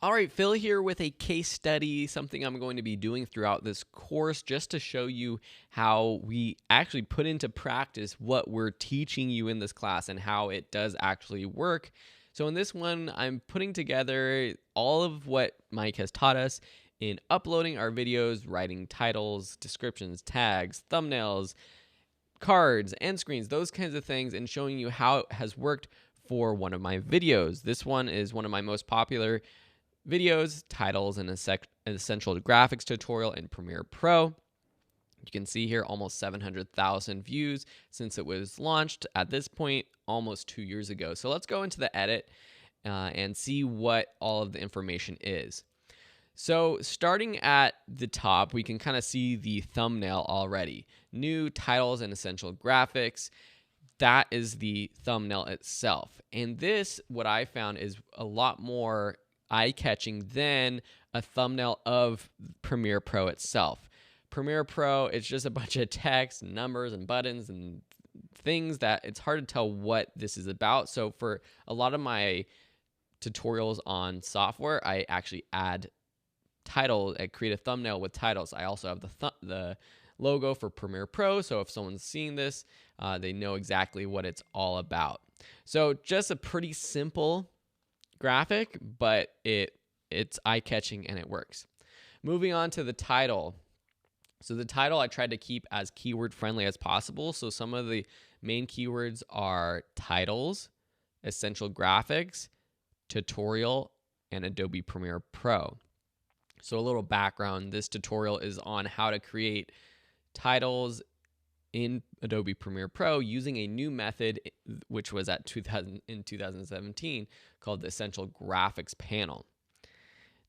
All right, Phil here with a case study, something I'm going to be doing throughout this course just to show you how we actually put into practice what we're teaching you in this class and how it does actually work. So in this one, I'm putting together all of what Mike has taught us in uploading our videos, writing titles, descriptions, tags, thumbnails, cards, end screens, those kinds of things, and showing you how it has worked for one of my videos. This one is one of my most popular videos, titles, and essential graphics tutorial in Premiere Pro. You can see here almost 700,000 views since it was launched at this point almost 2 years ago. So let's go into the edit and see what all of the information is. So starting at the top, we can kind of see the thumbnail already. New titles and essential graphics. That is the thumbnail itself. And this, what I found, is a lot more eye-catching than a thumbnail of Premiere Pro itself. Premiere Pro, it's just a bunch of text, numbers, and buttons and things that it's hard to tell what this is about. So for a lot of my tutorials on software, I actually add titles. I create a thumbnail with titles. I also have the logo for Premiere Pro, so if someone's seeing this, they know exactly what it's all about. So just a pretty simple graphic, but it's eye-catching and it works. Moving on to the title. So the title I tried to keep as keyword friendly as possible. So some of the main keywords are titles, essential graphics, tutorial, and Adobe Premiere Pro. So a little background, this tutorial is on how to create titles in Adobe Premiere Pro using a new method, which was in 2017, called the Essential Graphics panel.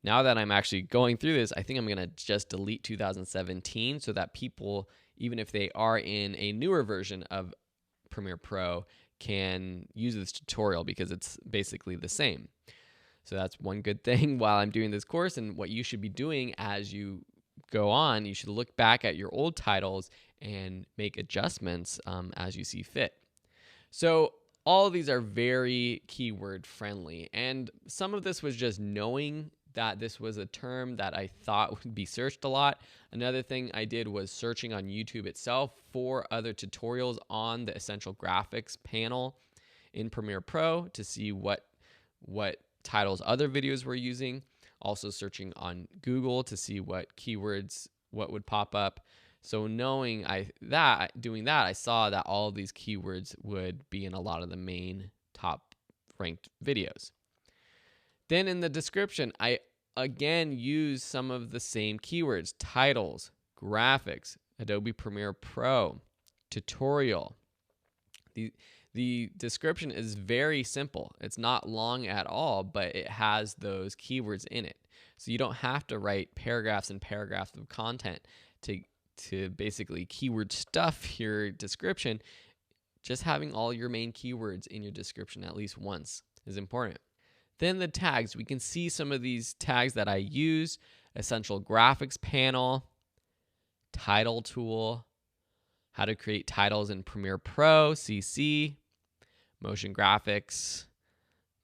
Now that I'm actually going through this, I think I'm going to just delete 2017 so that people, even if they are in a newer version of Premiere Pro, can use this tutorial because it's basically the same. So that's one good thing while I'm doing this course, and what you should be doing as you go on, you should look back at your old titles and make adjustments as you see fit. So all of these are very keyword friendly, and some of this was just knowing that this was a term that I thought would be searched a lot. Another thing I did was searching on YouTube itself for other tutorials on the Essential Graphics panel in Premiere Pro to see what titles other videos were using. Also searching on Google to see what keywords, what would pop up. So doing that, I saw that all of these keywords would be in a lot of the main top ranked videos. Then in the description, I again use some of the same keywords: titles, graphics, Adobe Premiere Pro, tutorial. The description is very simple. It's not long at all, but it has those keywords in it. So you don't have to write paragraphs and paragraphs of content to basically keyword stuff your description. Just having all your main keywords in your description at least once is important. Then the tags. We can see some of these tags that I use: Essential Graphics panel, title tool, how to create titles in Premiere Pro, CC, motion graphics,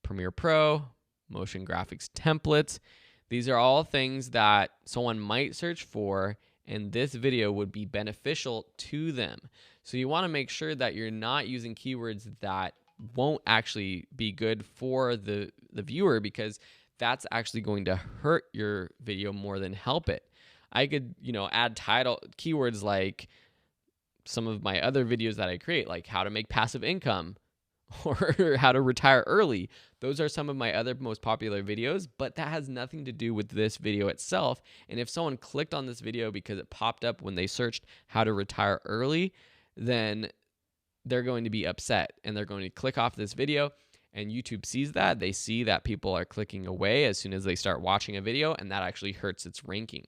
Premiere Pro, motion graphics templates. These are all things that someone might search for, and this video would be beneficial to them. So you want to make sure that you're not using keywords that won't actually be good for the viewer, because that's actually going to hurt your video more than help it. I could, add title keywords like some of my other videos that I create, like how to make passive income or how to retire early. Those are some of my other most popular videos, but that has nothing to do with this video itself. And if someone clicked on this video because it popped up when they searched how to retire early, then they're going to be upset and they're going to click off this video, and YouTube sees that. They see that people are clicking away as soon as they start watching a video, and that actually hurts its ranking.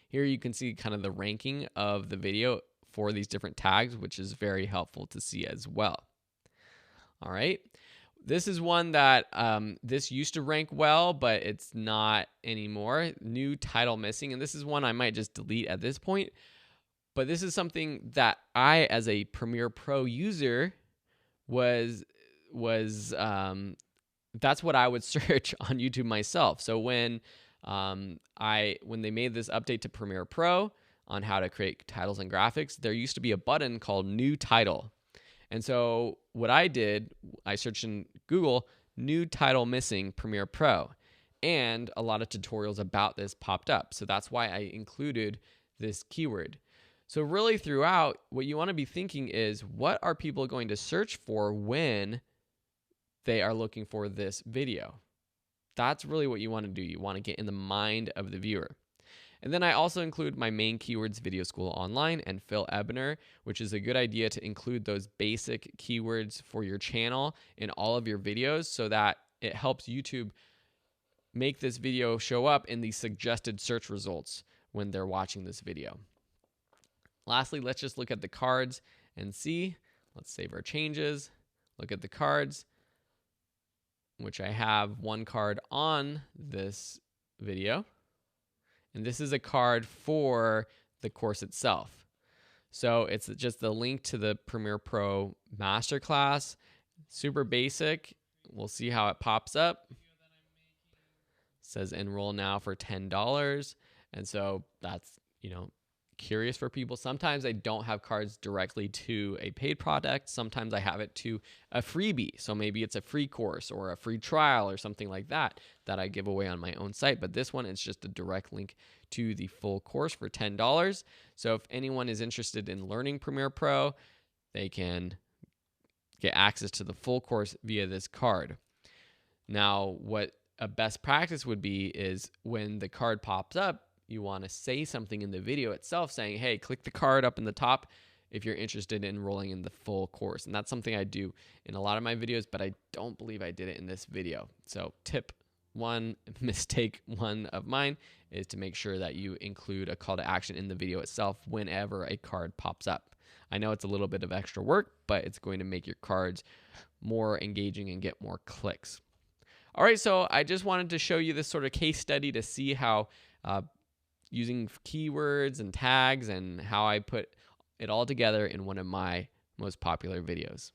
Here you can see kind of the ranking of the video for these different tags, which is very helpful to see as well. All right. This is one that this used to rank well, but it's not anymore. New title missing. And this is one I might just delete at this point. But this is something that I, as a Premiere Pro user, was that's what I would search on YouTube myself. So when when they made this update to Premiere Pro on how to create titles and graphics, there used to be a button called New Title. And so what I did, I searched in Google, new title missing Premiere Pro. And a lot of tutorials about this popped up. So that's why I included this keyword. So really throughout, what you want to be thinking is, what are people going to search for when they are looking for this video? That's really what you want to do. You want to get in the mind of the viewer. And then I also include my main keywords, Video School Online and Phil Ebner, which is a good idea to include those basic keywords for your channel in all of your videos so that it helps YouTube make this video show up in the suggested search results when they're watching this video. Lastly, let's just look at the cards and see. Let's save our changes. Look at the cards, which I have one card on this video. And this is a card for the course itself. So it's just the link to the Premiere Pro Masterclass. Super basic. We'll see how it pops up. It says enroll now for $10. And so that's, curious for people. Sometimes I don't have cards directly to a paid product. Sometimes I have it to a freebie. So maybe it's a free course or a free trial or something like that I give away on my own site. But this one is just a direct link to the full course for $10. So if anyone is interested in learning Premiere Pro, they can get access to the full course via this card. Now, what a best practice would be is when the card pops up, you want to say something in the video itself saying, hey, click the card up in the top if you're interested in enrolling in the full course. And that's something I do in a lot of my videos, but I don't believe I did it in this video. So tip one, mistake one of mine is to make sure that you include a call to action in the video itself whenever a card pops up. I know it's a little bit of extra work, but it's going to make your cards more engaging and get more clicks. All right, so I just wanted to show you this sort of case study to see how using keywords and tags and how I put it all together in one of my most popular videos.